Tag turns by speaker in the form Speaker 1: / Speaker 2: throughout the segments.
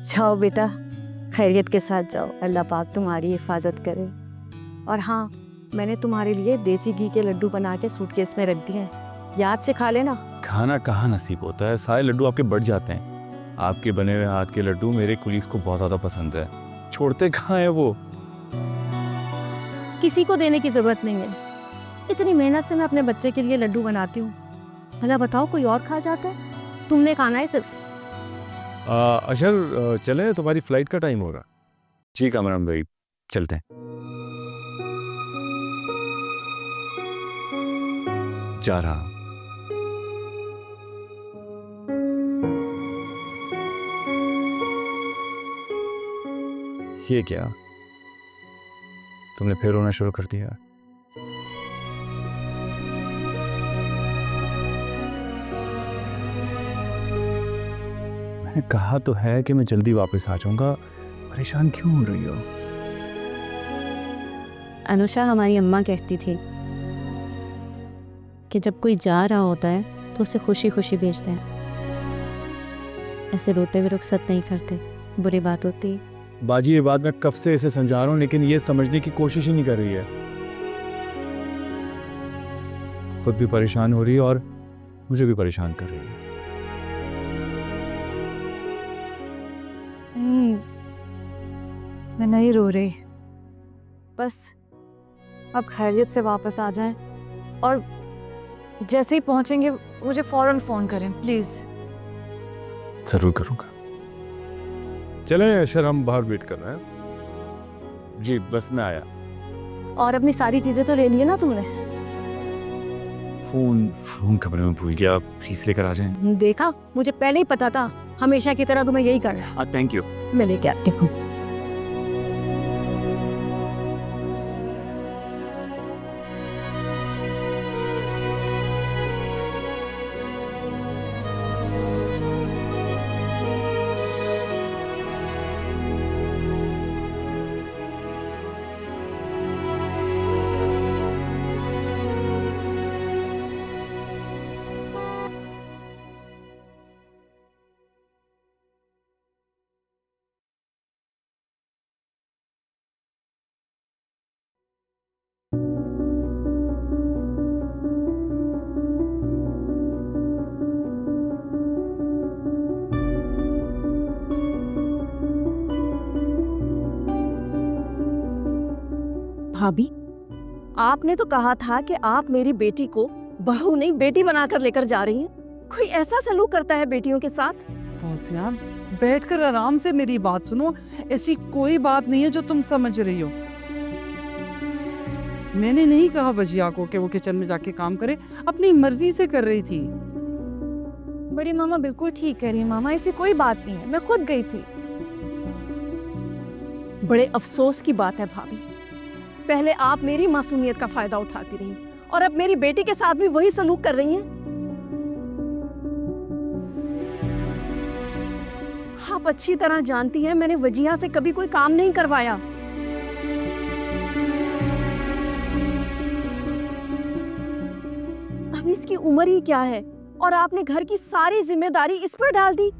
Speaker 1: जाओ बेटा, खैरियत के साथ जाओ। अल्लाह पाक तुम्हारी हिफाजत करे। और हाँ, मैंने तुम्हारे लिए देसी घी के लड्डू बना के सूटकेस में रख दिए हैं, याद से खा लेना।
Speaker 2: खाना कहाँ नसीब होता है, सारे लड्डू आपके बढ़ जाते हैं। आपके बने हुए हाथ के लड्डू मेरे कुलीस को बहुत ज़्यादा पसंद है, छोड़ते कहाँ है वो।
Speaker 1: किसी को देने की जरूरत नहीं है, इतनी मेहनत से मैं अपने बच्चे के लिए लड्डू बनाती हूँ। भला बताओ कोई और खा जाता है? तुमने खाना है सिर्फ।
Speaker 2: अशर चले, तुम्हारी फ्लाइट का टाइम होगा। जी कामरान भाई, चलते हैं। जा रहा। ये क्या, तुमने फिर रोना शुरू कर दिया? मैंने कहा तो है कि मैं जल्दी वापस आ जाऊंगा, परेशान क्यों हो रही हो?
Speaker 1: अनुषा, हमारी अम्मा कहती थी कि जब कोई जा रहा होता है तो उसे खुशी खुशी भेजते हैं, ऐसे रोते हुए रुखसत नहीं करते, बुरी बात होती है।
Speaker 2: बाजी, ये बात मैं कब से इसे समझा रहा हूँ, लेकिन ये समझने की कोशिश ही नहीं कर रही है। खुद भी परेशान हो रही है और मुझे भी परेशान कर रही है।
Speaker 1: मैं नहीं रो रही, बस अब खैरियत से वापस आ जाएं और जैसे ही पहुंचेंगे मुझे फौरन फोन करें प्लीज।
Speaker 2: जरूर करूंगा। चले अशर, हम बाहर वेट कर रहे हैं। जी बस मैं आया।
Speaker 1: और अपनी सारी चीजें तो ले ली है ना तुमने?
Speaker 2: फोन कमरे में भूल गया, प्लीज लेकर आ जाएं।
Speaker 1: देखा, मुझे पहले ही पता था, हमेशा की तरह तुम्हें यही करना है।
Speaker 2: Thank you.
Speaker 1: मैं लेके आती हूँ। भाभी, आपने तो कहा था कि आप मेरी बेटी को बहू नहीं बेटी बनाकर लेकर जा रही हैं। कोई ऐसा सलूक करता है बेटियों के साथ?
Speaker 3: फौजिया, बैठकर आराम से मेरी बात सुनो। ऐसी कोई बात नहीं है जो तुम समझ रही हो। मैंने नहीं कहा वजिया को कि वो किचन में जाके काम करे, अपनी मर्जी से कर रही थी।
Speaker 1: बड़ी मामा बिल्कुल ठीक कह रही है मामा, ऐसी कोई बात नहीं है, मैं खुद गई थी। बड़े अफसोस की बात है भाभी, पहले आप मेरी मासूमियत का फायदा उठाती रही और अब मेरी बेटी के साथ भी वही सलूक कर रही हैं। आप अच्छी तरह जानती हैं मैंने वजिया से कभी कोई काम नहीं करवाया। अब इसकी उम्र ही क्या है और आपने घर की सारी जिम्मेदारी इस पर डाल दी।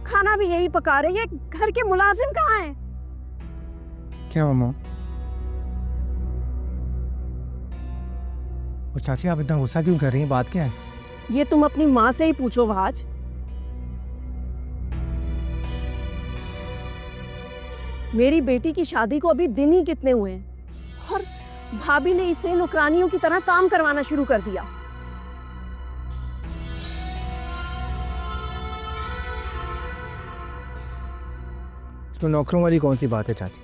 Speaker 1: खाना भी यही पका रही है, घर के मुलाजिम कहाँ हैं?
Speaker 4: क्या मामा? और चाची, आप इतना गुस्सा क्यों कर रही हैं? बात क्या है?
Speaker 1: ये तुम अपनी माँ से ही पूछो वाज। मेरी बेटी की शादी को अभी दिन ही कितने हुए हैं और भाभी ने इसे नौकरानियों की तरह काम करवाना शुरू कर दिया।
Speaker 4: इसमें नौकरों वाली कौन सी बात है चाची?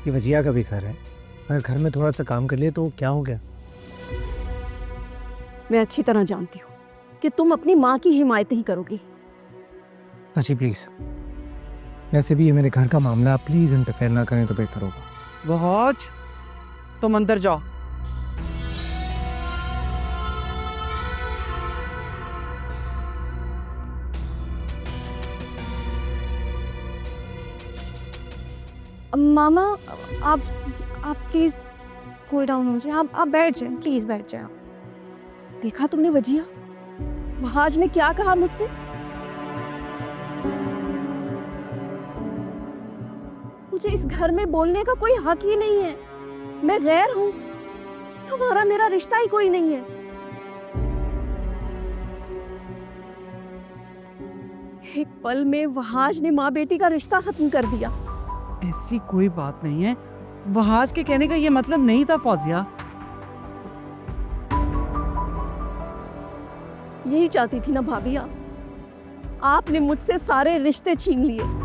Speaker 4: ये वजिया का भी घर है, अगर घर में थोड़ा सा काम कर लिए तो क्या हो गया?
Speaker 1: मैं अच्छी तरह जानती हूँ कि तुम अपनी माँ की हिमायत ही करोगी।
Speaker 4: चाची प्लीज, वैसे भी ये मेरे घर का मामला, आप प्लीज इंटरफेयर ना करें तो बेहतर होगा।
Speaker 3: वहाज, तुम अंदर जाओ।
Speaker 1: मामा, आप प्लीज कूल डाउन हो जाए, आप बैठ जाए, प्लीज बैठ जाए। देखा तुमने वजिया, वहाज ने क्या कहा मुझसे?
Speaker 5: मुझे इस घर में बोलने का कोई हक ही नहीं है। मैं गैर हूँ, तुम्हारा मेरा रिश्ता ही कोई नहीं है। एक पल में वहाज ने माँ बेटी का रिश्ता खत्म कर दिया।
Speaker 3: ऐसी कोई बात नहीं है, वहाज के कहने का ये मतलब नहीं था फौजिया।
Speaker 5: यही चाहती थी ना भाभी आप। आपने मुझसे सारे रिश्ते छीन लिए।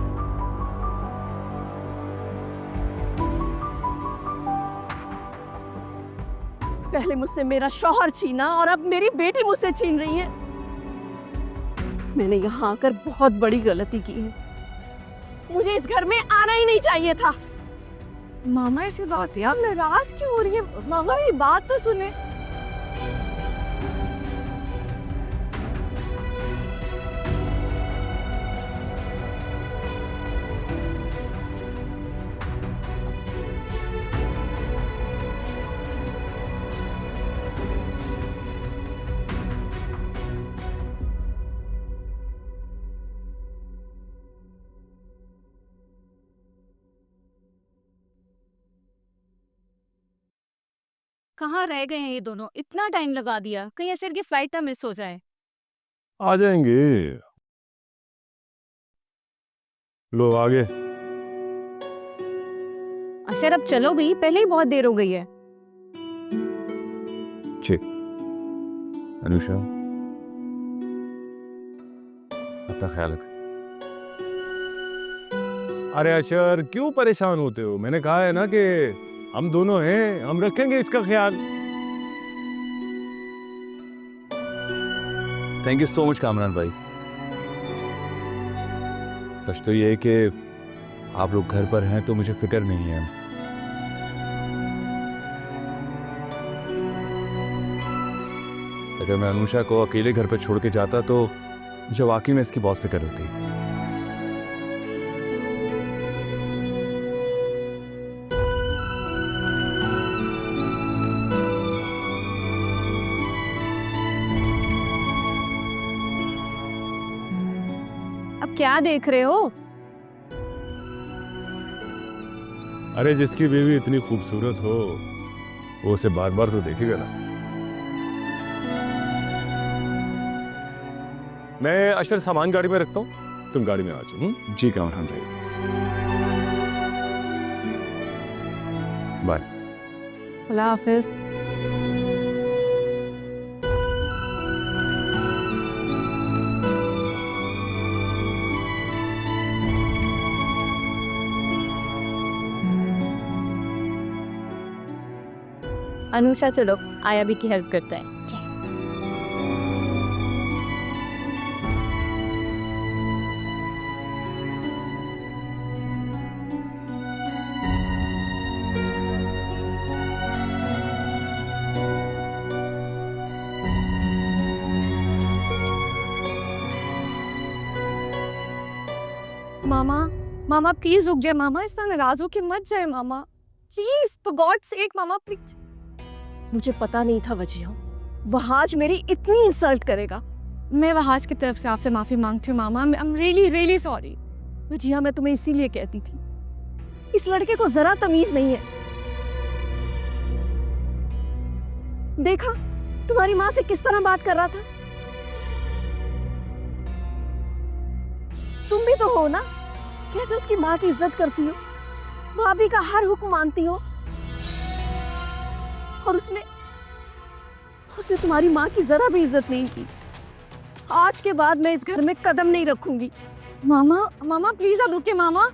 Speaker 5: पहले मुझसे मेरा शौहर छीना और अब मेरी बेटी मुझसे छीन रही है। मैंने यहाँ आकर बहुत बड़ी गलती की है। मुझे इस घर में आना ही नहीं चाहिए था।
Speaker 1: मामा ऐसे
Speaker 5: फौजिया नाराज क्यों हो रही है? मामा मेरी बात तो सुने।
Speaker 1: कहाँ रह गए हैं ये दोनों? इतना टाइम लगा दिया, कहीं अशर की फ्लाइट ना मिस हो जाए।
Speaker 2: आ जाएंगे। लो आगे।
Speaker 1: अशर अब चलो भी, पहले ही बहुत देर हो गई है।
Speaker 2: अनुषा, अपना ख्याल रख। अरे अशर, क्यों परेशान होते हो? मैंने कहा है ना कि हम दोनं हैं, हम रखेंगे इसका ख्याल। Thank you so much Kamran भाई। सच तो ये है कि आप लोग घर पर हैं तो मुझे फिक्र नहीं है। अगर मैं अनुषा को अकेले घर पर छोड़ के जाता तो मुझे वाकई में इसकी बहुत फिक्र होती।
Speaker 1: अब क्या देख रहे हो?
Speaker 2: अरे जिसकी बीवी इतनी खूबसूरत हो वो उसे बार बार तो देखेगा ना। मैं अशर सामान गाड़ी में रखता हूँ, तुम गाड़ी में आ जाओ। जी कामरान भाई, बाय।
Speaker 1: अल्लाह हाफिज। अनुषा चलो आया भी की हेल्प करता है। मामा, मामा प्लीज रुक जाए मामा, इस तरह नाराज होके मत जाए मामा, प्लीज फॉर गॉड सेक मामा प्लीज।
Speaker 5: मुझे पता नहीं था वजिया वहाज मेरी इतनी इंसल्ट करेगा।
Speaker 1: मैं वहाज की तरफ से आपसे माफी मांगती हूँ मामा, I am really really sorry.
Speaker 5: वजिया मैं तुम्हें इसीलिए कहती थी, इस लड़के को जरा तमीज नहीं है। देखा तुम्हारी माँ से किस तरह बात कर रहा था। तुम भी तो हो ना, कैसे उसकी माँ की इज्जत करती हो, भाभी का हर हुक्म मानती हो। और उसने तुम्हारी माँ की जरा भी इज्जत नहीं की। आज के बाद मैं इस घर में कदम नहीं रखूंगी।
Speaker 1: मामा, मामा प्लीज आप रुकिए मामा।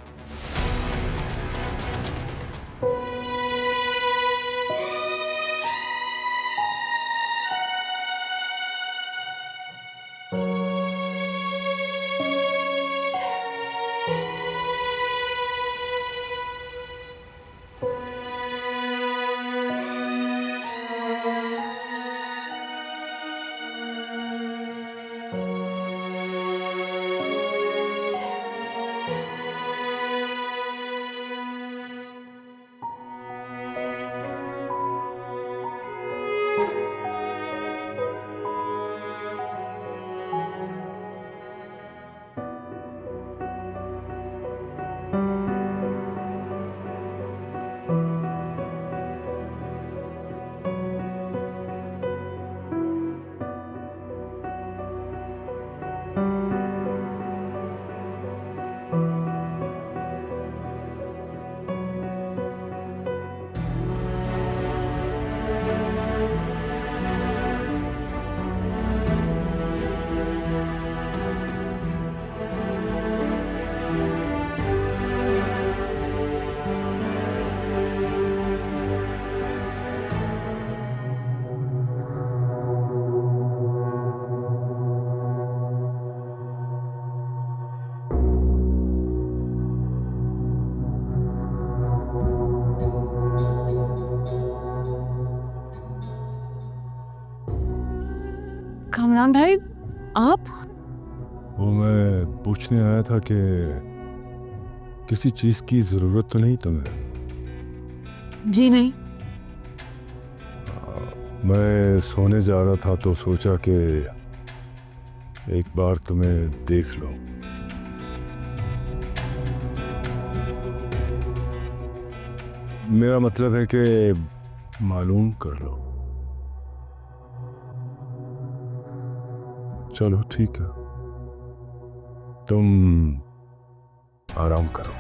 Speaker 1: इमरान भाई, आप?
Speaker 6: वो मैं पूछने आया था कि किसी चीज़ की ज़रूरत तो नहीं तुम्हें?
Speaker 1: जी नहीं।
Speaker 6: मैं सोने जा रहा था तो सोचा कि एक बार तुम्हें देख लो। मेरा मतलब है कि मालूम कर लो। चलो ठीक है, तुम आराम करो।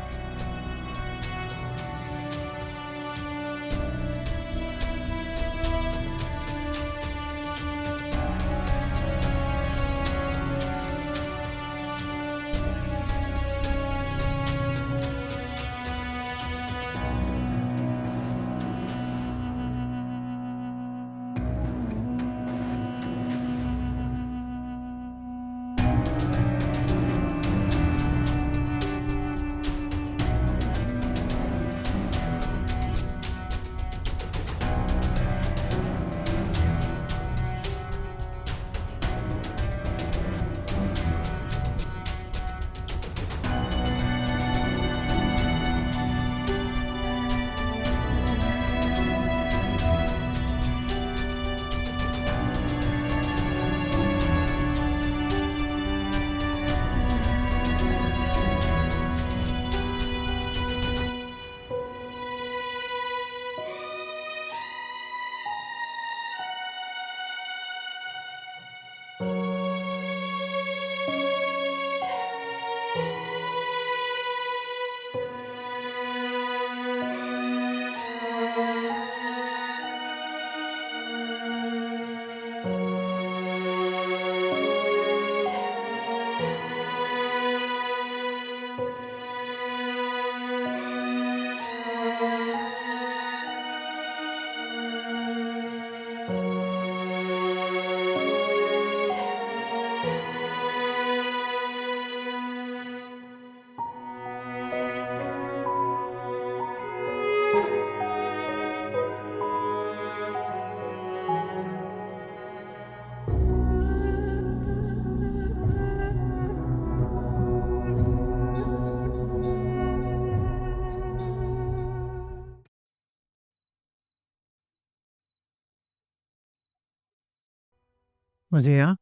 Speaker 4: मुझे यहाँ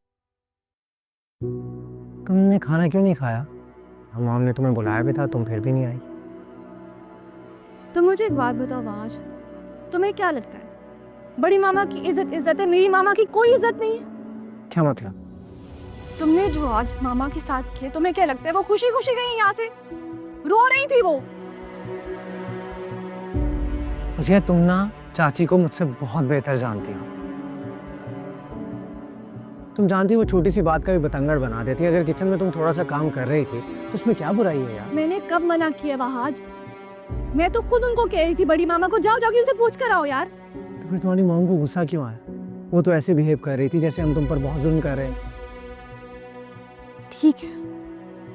Speaker 4: तुमने खाना क्यों नहीं खाया? हमने तुम्हें बुलाया भी था, तुम फिर भी नहीं आई।
Speaker 1: तो मुझे एक बात बताओ आज, तुम्हें क्या लगता है बड़ी मामा की इज्जत इज्जत है, मेरी मामा की कोई इज्जत नहीं है?
Speaker 4: क्या मतलब?
Speaker 1: तुमने जो आज मामा के साथ किया, तुम्हें क्या लगता है वो खुशी खुशी गई यहाँ से? रो रही थी वो।
Speaker 4: मुझे तुम ना चाची को मुझसे बहुत बेहतर जानती हो। तुम जानती हो वो छोटी सी बात का भी बतंगड़ बना देती। अगर किचन में तुम थोड़ा सा काम कर रही थी तो उसमें क्या बुराई है यार?
Speaker 1: मैंने कब मना किया वहाज? मैं तो खुद उनको कह रही थी बड़ी मामा को जाओ जाके उनसे पूछ कर आओ यार।
Speaker 4: तो फिर तुम्हारी मॉम को गुस्सा क्यों आया? वो तो ऐसे बिहेव कर रही थी जैसे हम तुम पर बहुत जुल्म कर रहे हैं।
Speaker 1: ठीक है,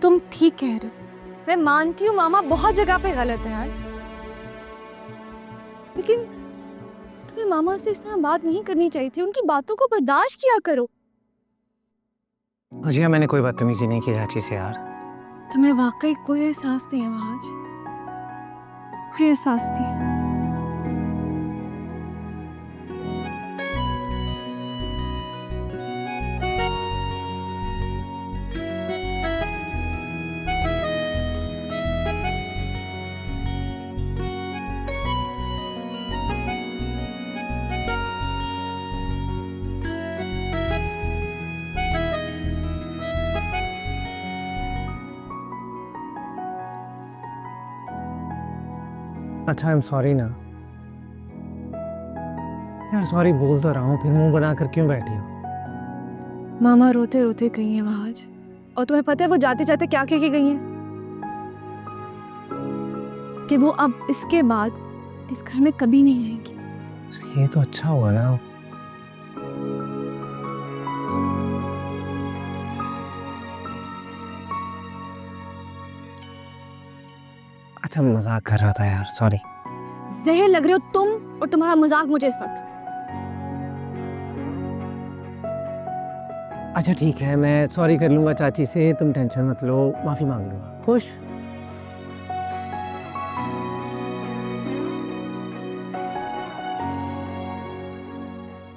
Speaker 1: तुम ठीक कह रहे हो, मैं मानती हूँ मामा बहुत जगह पे गलत है यार, लेकिन तुम्हें मामा से इस तरह बात नहीं करनी चाहिए थी। उनकी बातों को बर्दाश्त किया करो।
Speaker 4: अजिया, मैंने कोई बदतमीजी नहीं की चाची से यार।
Speaker 1: तुम्हें वाकई कोई एहसास नहीं है वहाज, कोई एहसास नहीं है।
Speaker 4: अच्छा, आई एम सॉरी ना यार। सॉरी बोल तो रहा हूँ, फिर मुंह बनाकर क्यों बैठी हो?
Speaker 1: मामा रोते रोते गई हैं वहाज, और तुम्हें पता है वो जाते जाते क्या कह के गई हैं? कि वो अब इसके बाद इस घर में कभी नहीं आएंगी।
Speaker 4: ये तो अच्छा हुआ ना। अच्छा, मजाक कर रहा था यार, सॉरी।
Speaker 1: जहर लग रहे हो तुम और तुम्हारा मजाक मुझे इस वक्त।
Speaker 4: अच्छा ठीक है, मैं सॉरी कर लूँगा चाची से, तुम टेंशन मत लो, माफ़ी मांग लूँगा। खुश?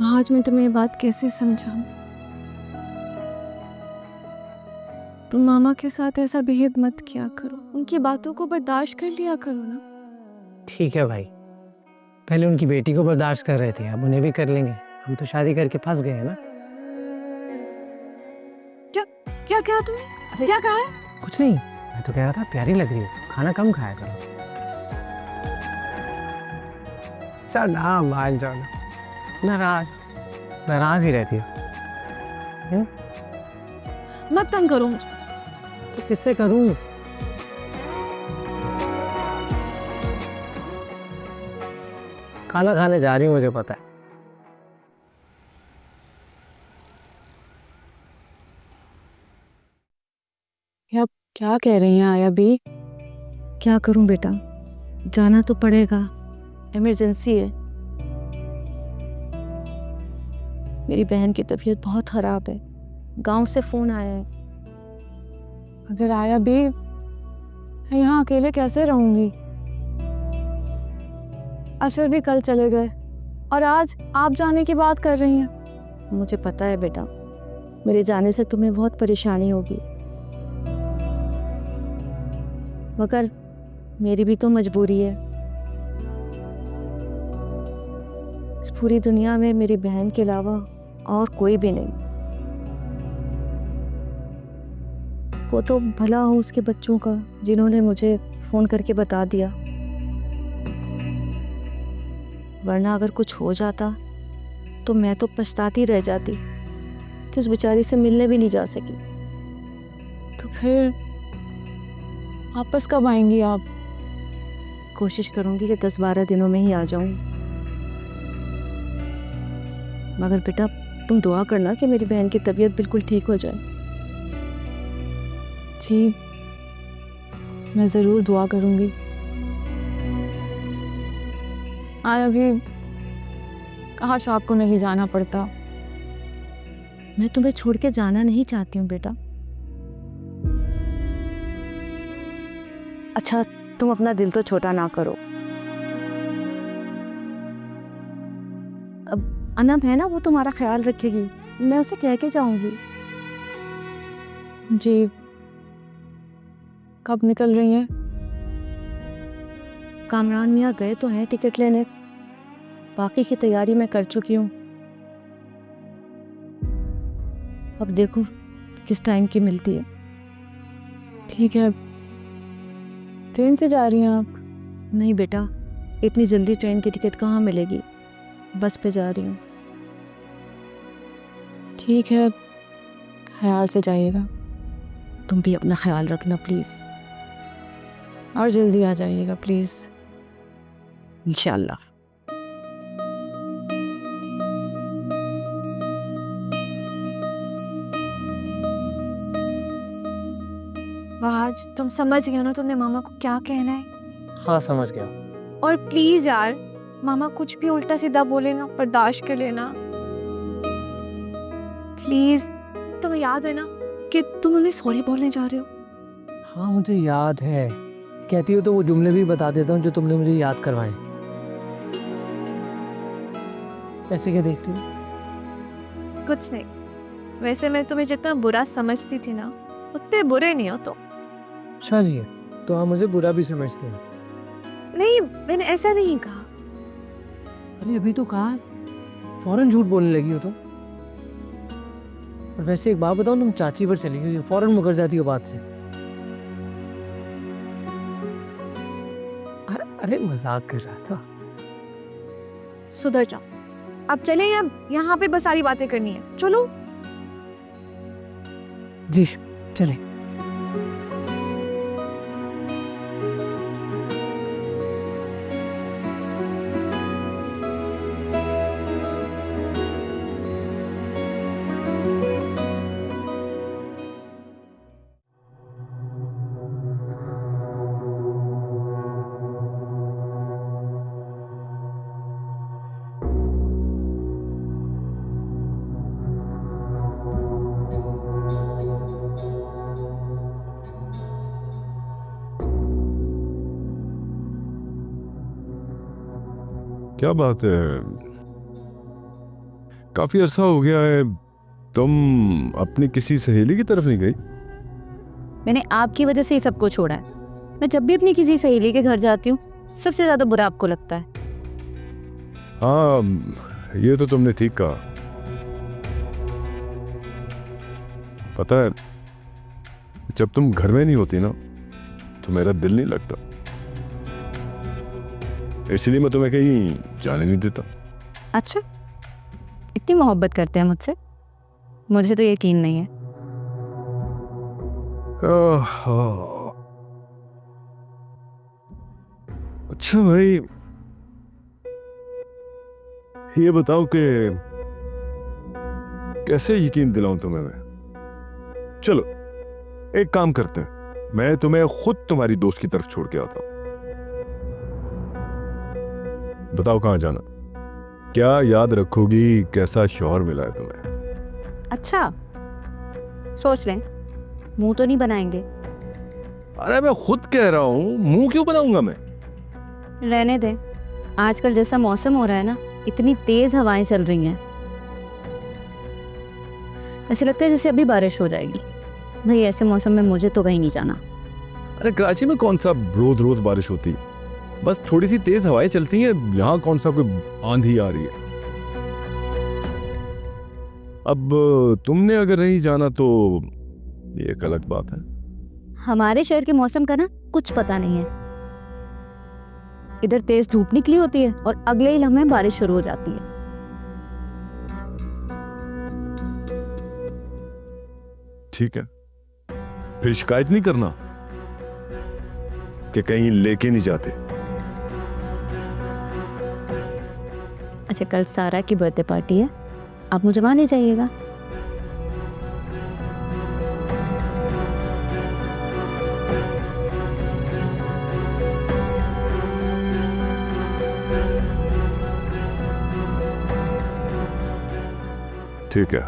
Speaker 1: आज मैं तुम्हें ये बात कैसे समझाऊं? तुम मामा के साथ ऐसा बिहेव मत किया करो, उनकी बातों को बर्दाश्त कर लिया करो ना।
Speaker 4: ठीक है भाई, पहले उनकी बेटी को बर्दाश्त कर रहे थे, अब उन्हें भी कर लेंगे। हम तो शादी करके फंस गए हैं ना।
Speaker 1: क्या कहा तुमने? क्या कहा है?
Speaker 4: कुछ नहीं, मैं तो कह रहा था प्यारी लग रही हो, खाना कम खाया करो। चल ना मान जाओ ना, नाराज ही रहती हो।
Speaker 1: मत तंग करो मुझे।
Speaker 4: तो किससे करूं? खाना खाने जा रही हूँ, मुझे पता है।
Speaker 1: आप क्या कह रही हैं आया भी?
Speaker 5: क्या करूं बेटा, जाना तो पड़ेगा, इमरजेंसी है। मेरी बहन की तबीयत बहुत खराब है, गांव से फोन आया है।
Speaker 1: अगर आया भी, मैं यहाँ अकेले कैसे रहूंगी? अशर भी कल चले गए और आज आप जाने की बात कर रही हैं।
Speaker 5: मुझे पता है बेटा, मेरे जाने से तुम्हें बहुत परेशानी होगी, मगर मेरी भी तो मजबूरी है। इस पूरी दुनिया में मेरी बहन के अलावा और कोई भी नहीं। वो तो भला हो उसके बच्चों का, जिन्होंने मुझे फोन करके बता दिया, वरना अगर कुछ हो जाता तो मैं तो पछताती रह जाती कि उस बेचारी से मिलने भी नहीं जा सकी।
Speaker 1: तो फिर वापस कब आएंगी आप?
Speaker 5: कोशिश करूंगी कि 10-12 दिनों में ही आ जाऊं, मगर बेटा तुम दुआ करना कि मेरी बहन की तबीयत बिल्कुल ठीक हो जाए।
Speaker 1: जी, मैं ज़रूर दुआ करूंगी। आया भी, काश आपको नहीं जाना पड़ता।
Speaker 5: मैं तुम्हें छोड़ के जाना नहीं चाहती हूँ बेटा। अच्छा, तुम अपना दिल तो छोटा ना करो। अब अनम है ना, वो तुम्हारा ख्याल रखेगी, मैं उसे कह के जाऊंगी।
Speaker 1: जी, कब निकल रही हैं?
Speaker 5: कामरान मियाँ गए तो हैं टिकट लेने, बाकी की तैयारी मैं कर चुकी हूँ। अब देखो किस टाइम की मिलती है।
Speaker 1: ठीक है, ट्रेन से जा रही हैं आप?
Speaker 5: नहीं बेटा, इतनी जल्दी ट्रेन की टिकट कहाँ मिलेगी, बस पे जा रही हूँ।
Speaker 1: ठीक है, ख्याल से जाइएगा
Speaker 5: तुम भी अपना ख्याल रखना प्लीज़।
Speaker 1: और जल्दी आ जाइएगा प्लीज़।
Speaker 5: इंशाल्लाह।
Speaker 1: आज तुम समझ गए ना तुमने मामा को क्या कहना है?
Speaker 4: हाँ समझ गया।
Speaker 1: और प्लीज यार, मामा कुछ भी उल्टा सीधा बोले ना, बर्दाश्त कर लेना प्लीज। तुम्हें याद है ना कि तुम उन्हें सॉरी बोलने जा रहे हो?
Speaker 4: हाँ मुझे याद है, कहती हो तो वो जुमले भी बता देता हूँ जो तुमने मुझे याद करवाए। ऐसे क्या देख रही हो?
Speaker 1: कुछ नहीं, वैसे मैं तुम्हें जितना बुरा समझती थी ना, उतने बुरे नहीं हो तो।
Speaker 4: अच्छा जी, तो आप मुझे बुरा भी समझते हैं?
Speaker 1: नहीं, मैंने ऐसा नहीं कहा।
Speaker 4: अरे अभी तो कहा, फौरन झूठ बोलने लगी हो तुम। और वैसे एक बात बताओ, तुम चाची पर चली गई, फौरन मुकर जाती हो बात से। अरे मजाक कर रहा था।
Speaker 1: सुधर जाओ, अब चले या यहाँ पे बस सारी बातें करनी है? चलो।
Speaker 4: जी चले।
Speaker 6: क्या बात है, काफी अरसा हो गया है, तुम अपनी किसी सहेली की तरफ नहीं गई?
Speaker 1: मैंने आपकी वजह से ही सबको छोड़ा है। मैं जब भी अपनी किसी सहेली के घर जाती हूँ सबसे ज्यादा बुरा आपको लगता है।
Speaker 6: हाँ, ये तो तुमने ठीक कहा। पता है, जब तुम घर में नहीं होती ना तो मेरा दिल नहीं लगता, इसलिए मैं तुम्हें कहीं जाने नहीं देता।
Speaker 1: अच्छा, इतनी मोहब्बत करते हैं मुझसे? मुझे तो यकीन नहीं है।
Speaker 6: अच्छा भाई, ये बताओ कि कैसे यकीन दिलाऊं तुम्हें मैं? चलो एक काम करते हैं, मैं तुम्हें खुद तुम्हारी दोस्त की तरफ छोड़ के आता हूं। बताओ कहां जाना, क्या याद रखोगी कैसा शौहर मिला है तुम्हें?
Speaker 1: अच्छा, सोच लें, मुंह तो नहीं बनाएंगे?
Speaker 6: अरे मैं खुद कह रहा हूं, मुंह क्यों बनाऊंगा मैं?
Speaker 1: रहने दें, आजकल जैसा मौसम हो रहा है ना, इतनी तेज हवाएं चल रही हैं, ऐसे लगता है जैसे अभी बारिश हो जाएगी। भाई ऐसे मौसम में मुझे तो कहीं नहीं जाना।
Speaker 2: अरे कराची में कौन सा रोज रोज बारिश होती, बस थोड़ी सी तेज हवाएं चलती हैं, यहाँ कौन सा कोई आंधी आ रही है।
Speaker 6: अब तुमने अगर नहीं जाना तो ये एक अलग बात है।
Speaker 1: हमारे शहर के मौसम का ना कुछ पता नहीं है, इधर तेज धूप निकली होती है और अगले ही लम्हे बारिश शुरू हो जाती है।
Speaker 6: ठीक है, फिर शिकायत नहीं करना कि कहीं लेके नहीं जाते।
Speaker 1: अच्छा, कल सारा की बर्थडे पार्टी है, आप मुझे वहां ले जाइएगा।
Speaker 6: ठीक है,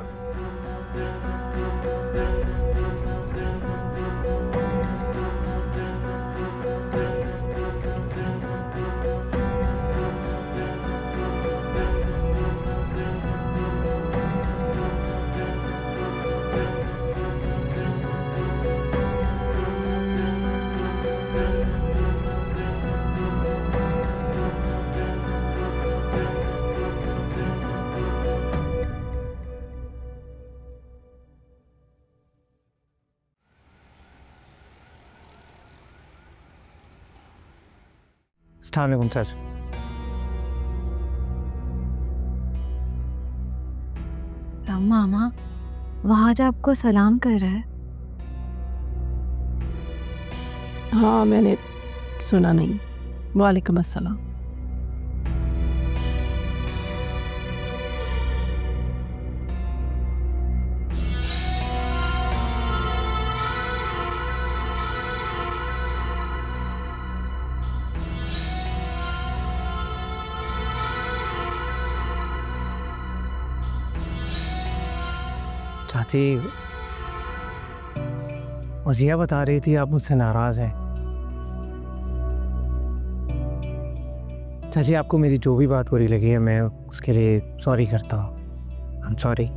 Speaker 4: अस्सलाम वालेकुम चाचा।
Speaker 1: मामा वहां जा आपको सलाम कर रहा है।
Speaker 5: हाँ, मैंने सुना नहीं। वालेकुम अस्सलाम।
Speaker 4: चाची, मुझे बता रही थी आप मुझसे नाराज हैं। चाची, आपको मेरी जो भी बात बुरी लगी है मैं उसके लिए सॉरी करता हूँ। I am sorry.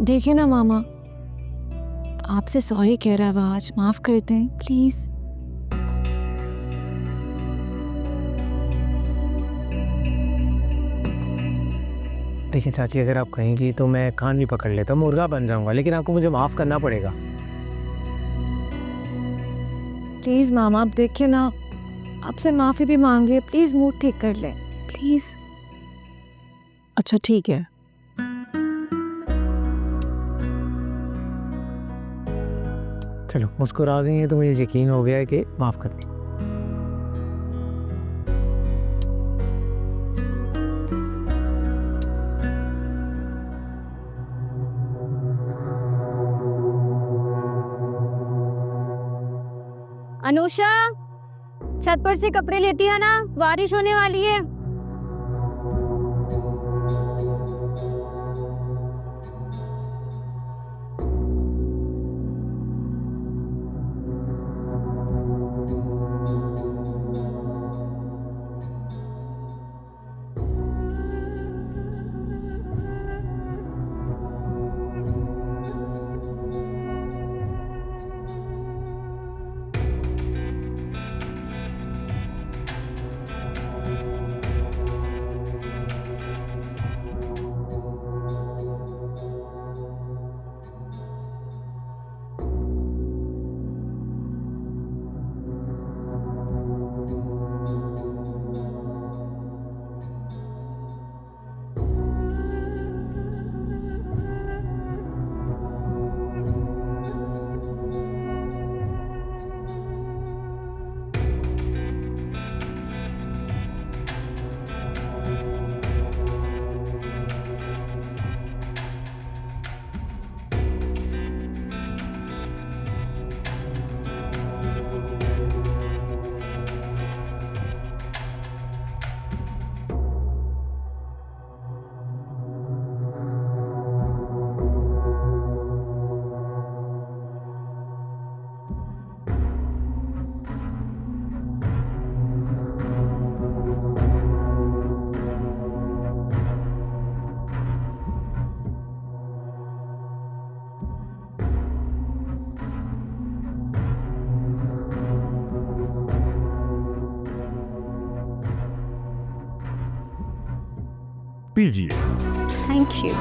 Speaker 1: देखिए ना मामा, आपसे सॉरी कह रहा है वो आज, माफ कर दें प्लीज।
Speaker 4: देखिए चाची, अगर आप कहेंगी तो मैं कान भी पकड़ लेता, मुर्गा बन जाऊंगा, लेकिन आपको मुझे माफ करना पड़ेगा।
Speaker 1: प्लीज मामा, आप देखिए ना, आपसे माफी भी मांगे, प्लीज मूड ठीक कर ले प्लीज।
Speaker 5: अच्छा ठीक है।
Speaker 4: चलो, मुस्कुरा गई हैं तो मुझे यकीन हो गया है कि माफ कर दी।
Speaker 1: अनुषा, छत पर से कपड़े लेती है ना, बारिश होने वाली है।
Speaker 6: पीजिए।
Speaker 5: Thank you.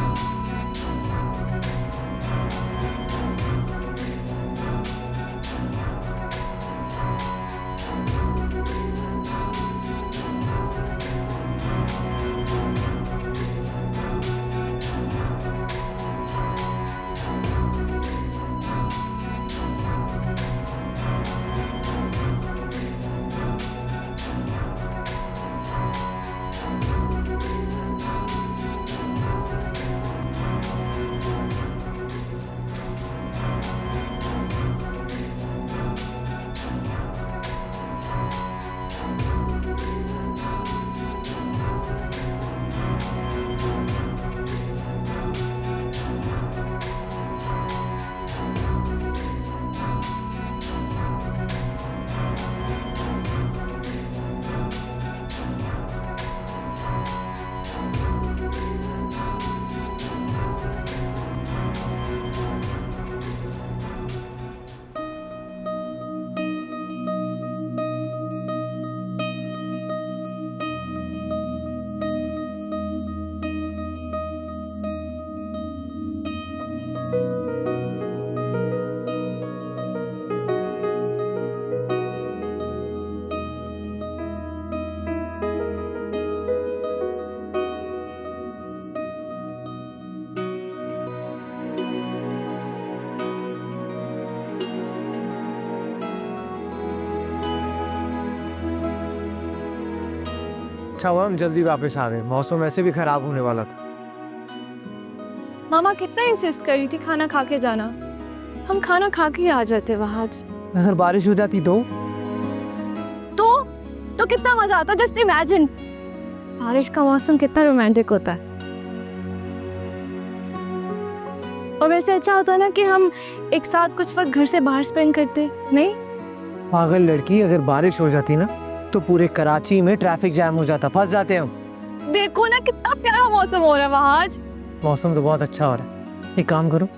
Speaker 4: अच्छा हुआ हम जल्दी वापस आ गए, मौसम वैसे भी खराब होने वाला था।
Speaker 1: मामा कितना इंसिस्ट कर रही थी खाना खा के जाना, हम खाना खा के ही आ जाते वहाँ आज।
Speaker 3: अगर बारिश हो जाती तो
Speaker 1: कितना मजा आता, जस्ट इमेजिन। बारिश का मौसम कितना रोमांटिक होता है। और वैसे अच्छा होता है ना कि हम एक साथ कुछ वक्त घर से बाहर स्पेंड करते, नहीं?
Speaker 4: पागल लड़की, अगर बारिश हो जाती ना तो पूरे कराची में ट्रैफिक जैम हो जाता, फंस जाते हम।
Speaker 1: देखो ना कितना प्यारा मौसम हो रहा है वहाँ आज।
Speaker 4: मौसम तो बहुत अच्छा हो रहा है। एक काम करो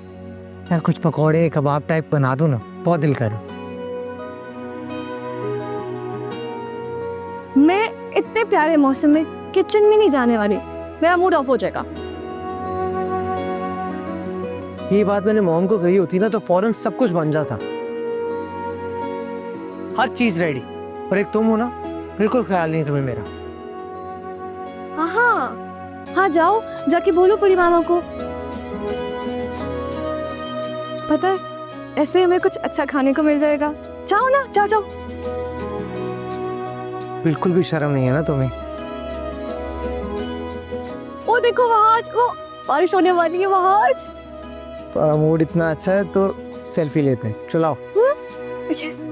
Speaker 4: यार, कुछ पकौड़े कबाब टाइप बना दो ना, बहुत दिल कर।
Speaker 1: मैं इतने प्यारे मौसम में किचन में नहीं जाने वाली, मेरा मूड ऑफ हो जाएगा।
Speaker 4: ये बात मैंने मॉम को कही होती ना तो फौरन सब कुछ बन जाता, हर चीज रेडी। पर एक तुम हो ना, बिल्कुल ख्याल नहीं तुम्हें मेरा।
Speaker 1: हाँ जाओ, जाके बोलो बड़ी मामा को। पता है ऐसे हमें कुछ अच्छा खाने को मिल जाएगा। जाओ ना, जाओ जाओ।
Speaker 4: बिल्कुल भी शर्म नहीं है ना तुम्हें?
Speaker 1: वो देखो वहाँ आज, वो बारिश होने वाली है वहाँ आज।
Speaker 4: पर मूड इतना अच्छा है तो सेल्फी लेते हैं, चलाओ।
Speaker 1: यस।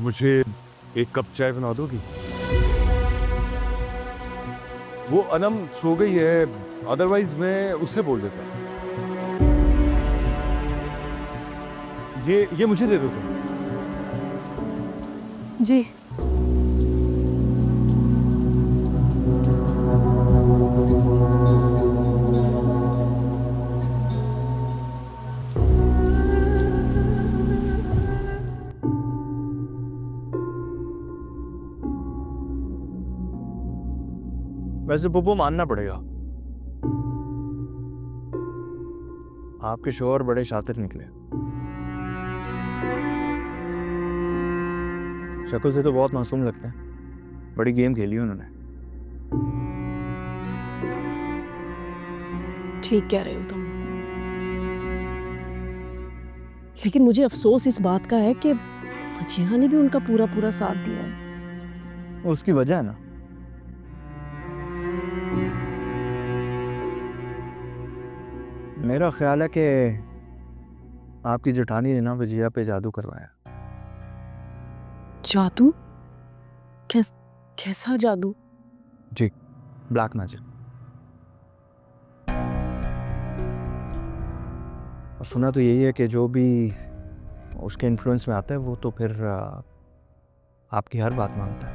Speaker 6: मुझे एक कप चाय बना दोगी? वो अनम सो गई है, अदरवाइज मैं उससे बोल देता। ये मुझे दे दो तुम।
Speaker 1: जी
Speaker 4: वैसे बुब्बू मानना पड़ेगा, आपके शोहर बड़े शातिर निकले। शक्ल से तो बहुत मासूम लगते हैं, बड़ी गेम खेली उन्होंने।
Speaker 5: ठीक कह रहे हो तुम, लेकिन मुझे अफसोस इस बात का है कि फजीहा ने भी उनका पूरा पूरा साथ दिया है।
Speaker 4: वो उसकी वजह है ना। मेरा ख्याल है कि आपकी जेठानी ने ना वजिया पे जादू करवाया।
Speaker 5: जादू? कैसा जादू?
Speaker 4: जी, ब्लैक मैजिक। और सुना तो यही है कि जो भी उसके इन्फ्लुएंस में आता है वो तो फिर आपकी हर बात मानता है।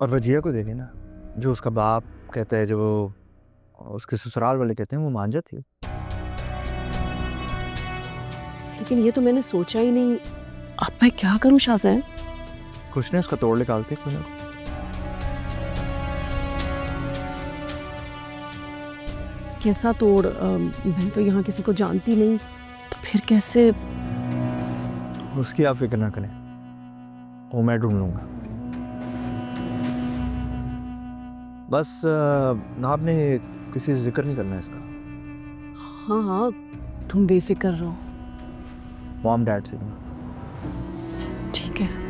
Speaker 4: और वजिया को देखिए ना, जो उसका बाप कहता है, जो उसके ससुराल वाले कहते हैं, वो मान जाती है।
Speaker 5: लेकिन ये तो मैंने सोचा ही नहीं। अब मैं क्या करूं शाहज़ैन?
Speaker 4: कुछ नहीं, उसका तोड़ निकालते कोई ना।
Speaker 5: कैसा तोड़? मैं तो यहाँ किसी को जानती नहीं, तो फिर कैसे?
Speaker 4: उसकी आप फिक्र ना करें, वो मैं ढूंढ लूंगा। बस आपने किसी से जिक्र नहीं करना इसका।
Speaker 5: हाँ हाँ, तुम बेफिक्र रहो।
Speaker 4: मॉम डैड से।
Speaker 5: ठीक है।